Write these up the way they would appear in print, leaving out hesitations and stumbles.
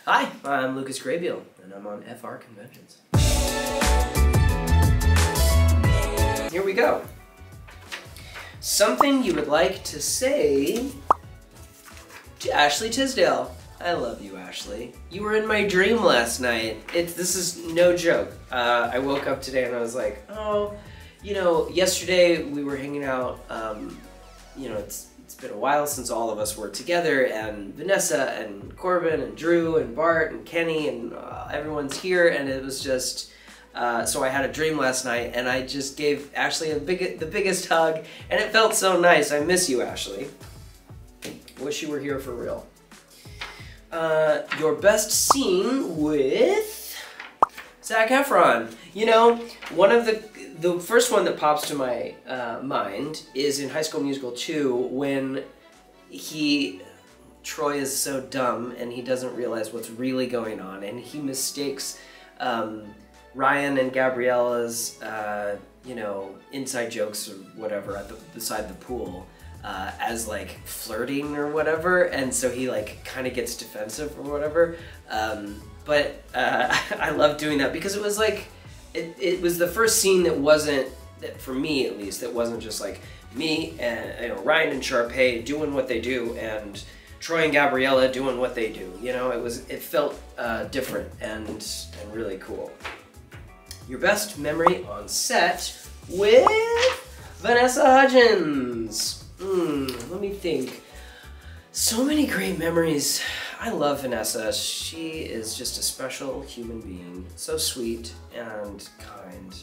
Hi, I'm Lucas Grabeel, and I'm on FrConventions. Here we go. Something you would like to say to Ashley Tisdale. I love you, Ashley. You were in my dream last night. This is no joke. I woke up today and I was like, oh, you know, yesterday we were hanging out. You know, it's been a while since all of us were together, and Vanessa and Corbin and Drew and Bart and Kenny and everyone's here, and it was just, so I had a dream last night, and I just gave Ashley the biggest hug, and it felt so nice. I miss you, Ashley. Wish you were here for real. Your best scene with Zac Efron. You know, one of the first one that pops to my mind is in High School Musical 2 when Troy is so dumb and he doesn't realize what's really going on, and he mistakes Ryan and Gabriella's you know, inside jokes or whatever beside the pool as like flirting or whatever, and so he like kind of gets defensive or whatever. But I love doing that because it was like it was the first scene that wasn't, that for me at least, that wasn't just like me and, you know, Ryan and Sharpay doing what they do and Troy and Gabriella doing what they do. You know, it felt different and really cool. Your best memory on set with Vanessa Hudgens. Let me think. So many great memories. I love Vanessa. She is just a special human being. So sweet and kind.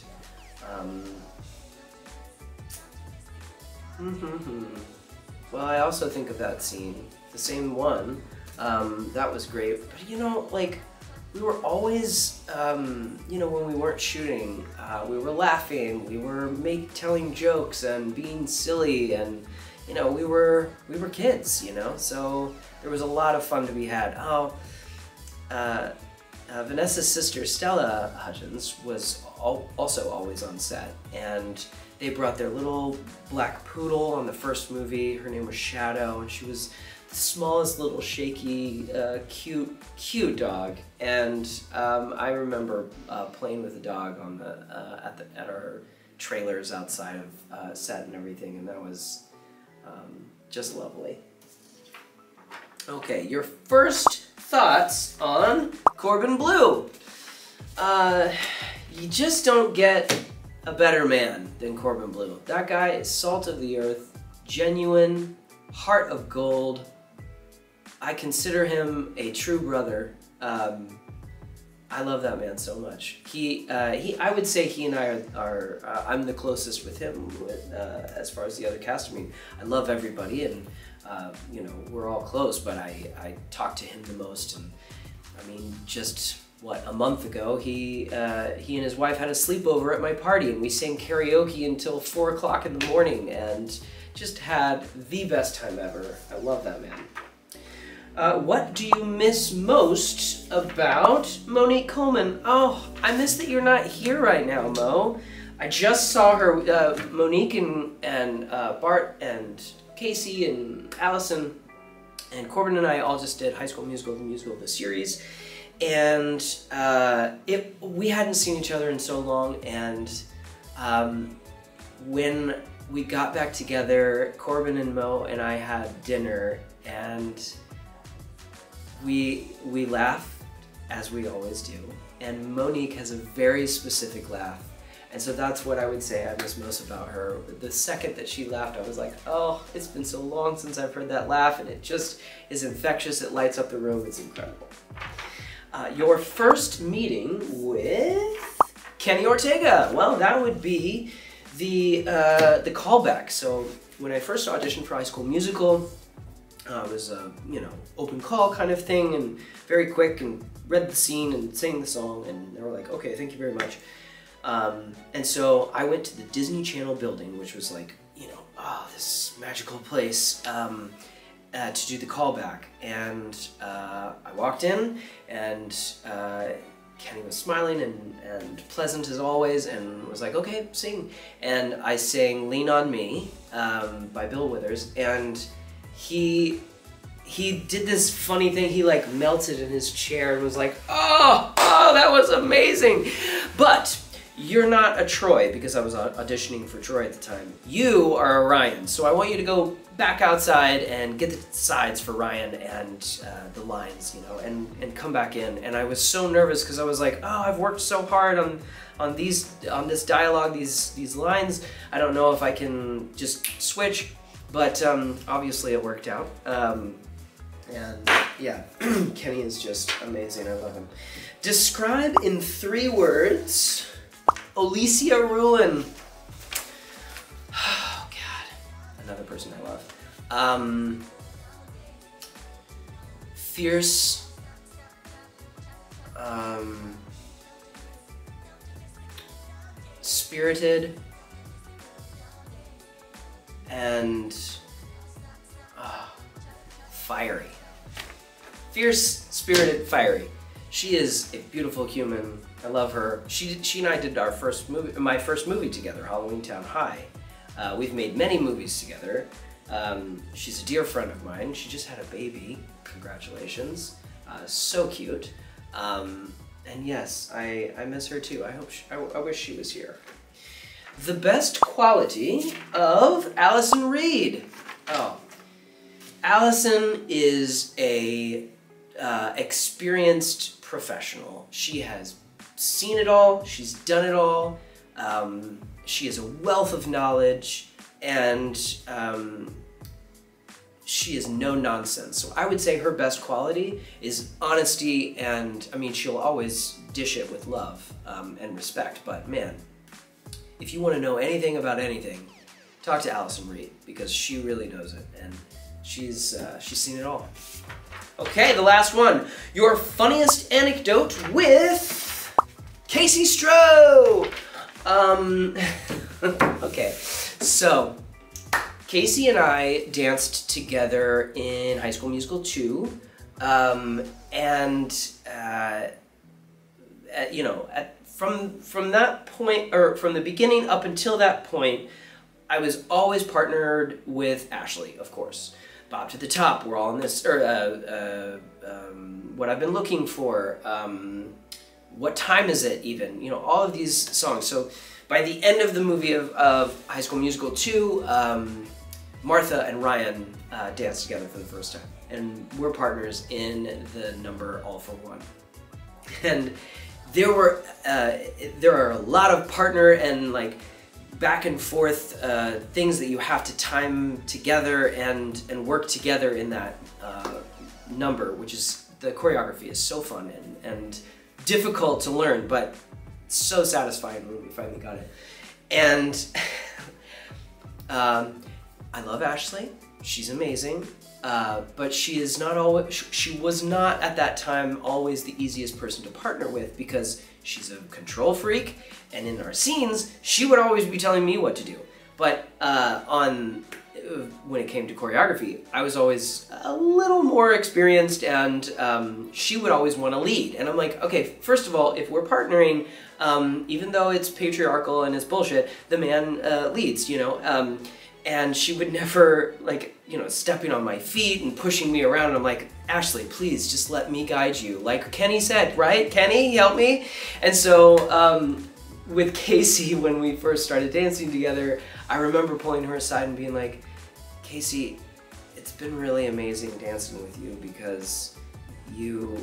Well, I also think of that scene, the same one. That was great. But you know, like, we were always, you know, when we weren't shooting, we were laughing, we were telling jokes and being silly, and you know, we were kids, you know, so there was a lot of fun to be had. Oh, Vanessa's sister Stella Hudgens was also always on set, and they brought their little black poodle on the first movie. Her name was Shadow, and she was the smallest little shaky, cute dog. And I remember playing with the dog on at our trailers outside of set and everything, and that was just lovely. Okay, your first thoughts on Corbin Bleu. You just don't get a better man than Corbin Bleu. That guy is salt of the earth, genuine, heart of gold. I consider him a true brother. I love that man so much. I would say he and I are I'm the closest with him as far as the other cast. I mean, I love everybody, and you know, we're all close, but I talk to him the most. And I mean, just what, a month ago, he and his wife had a sleepover at my party, and we sang karaoke until 4 o'clock in the morning, and just had the best time ever. I love that man. What do you miss most about Monique Coleman? Oh, I miss that you're not here right now, Mo. I just saw her, Monique and Bart and Casey and Allison and Corbin and I all just did High School Musical, the musical, the series. And we hadn't seen each other in so long, and when we got back together, Corbin and Mo and I had dinner, and we laughed, as we always do, and Monique has a very specific laugh, and so that's what I would say I miss most about her. The second that she laughed, I was like, oh, it's been so long since I've heard that laugh, and it just is infectious. It lights up the room. It's incredible. Your first meeting with Kenny Ortega. Well, that would be the callback. So when I first auditioned for High School Musical, it was a, you know, open call kind of thing, and very quick, and read the scene and sang the song, and they were like, okay, thank you very much. And so I went to the Disney Channel building, which was like, you know, oh, this magical place, to do the callback. And I walked in, and Kenny was smiling and pleasant as always, and was like, okay, sing. And I sang Lean on Me by Bill Withers, and he he did this funny thing. He like melted in his chair and was like, oh, that was amazing. But you're not a Troy, because I was auditioning for Troy at the time. You are a Ryan. So I want you to go back outside and get the sides for Ryan and the lines, you know, and come back in. And I was so nervous because I was like, oh, I've worked so hard on this dialogue, these lines. I don't know if I can just switch, but obviously it worked out. And yeah, Kenny is just amazing. I love him. Describe in 3 words Alicia Ruin. Oh God, another person I love. Fierce. Spirited. And fiery. Fierce, spirited, fiery. She is a beautiful human. I love her. She and I did our first movie, my first movie together, Halloween Town High. We've made many movies together. She's a dear friend of mine. She just had a baby. Congratulations. So cute. And yes, I miss her too. I wish she was here. The best quality of Allison Reed. Oh, Allison is a experienced professional. She has seen it all. She's done it all. She has a wealth of knowledge, and she is no nonsense. So I would say her best quality is honesty, and I mean, she'll always dish it with love and respect, but man, if you want to know anything about anything, talk to Allison Reed, because she really knows it, and she's seen it all. Okay, the last one. Your funniest anecdote with Casey Stroh. Okay, so Casey and I danced together in High School Musical 2, you know, from that point, or from the beginning up until that point, I was always partnered with Ashley, of course. Bob to the Top, We're All in This, or What I've Been Looking For, What Time Is It even, you know, all of these songs. So by the end of the movie of High School Musical 2, Martha and Ryan danced together for the first time. And we're partners in the number All for One. And there are a lot of partner and like back and forth things that you have to time together and work together in that number, which is, the choreography is so fun and difficult to learn, but so satisfying when we finally got it. And I love Ashley. She's amazing. But she is not always, she was not at that time always the easiest person to partner with, because she's a control freak, and in our scenes, she would always be telling me what to do. But when it came to choreography, I was always a little more experienced, and she would always want to lead. And I'm like, okay, first of all, if we're partnering, even though it's patriarchal and it's bullshit, the man leads, you know? And she would never, like, you know, stepping on my feet and pushing me around. And I'm like, Ashley, please just let me guide you. Like Kenny said, right? Kenny, help me. And so with Casey, when we first started dancing together, I remember pulling her aside and being like, Casey, it's been really amazing dancing with you, because you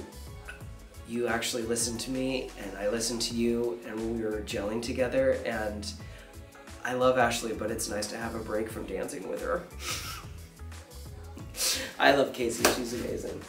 actually listened to me and I listened to you, and we were gelling together, and I love Ashley, but it's nice to have a break from dancing with her. I love Casey, she's amazing.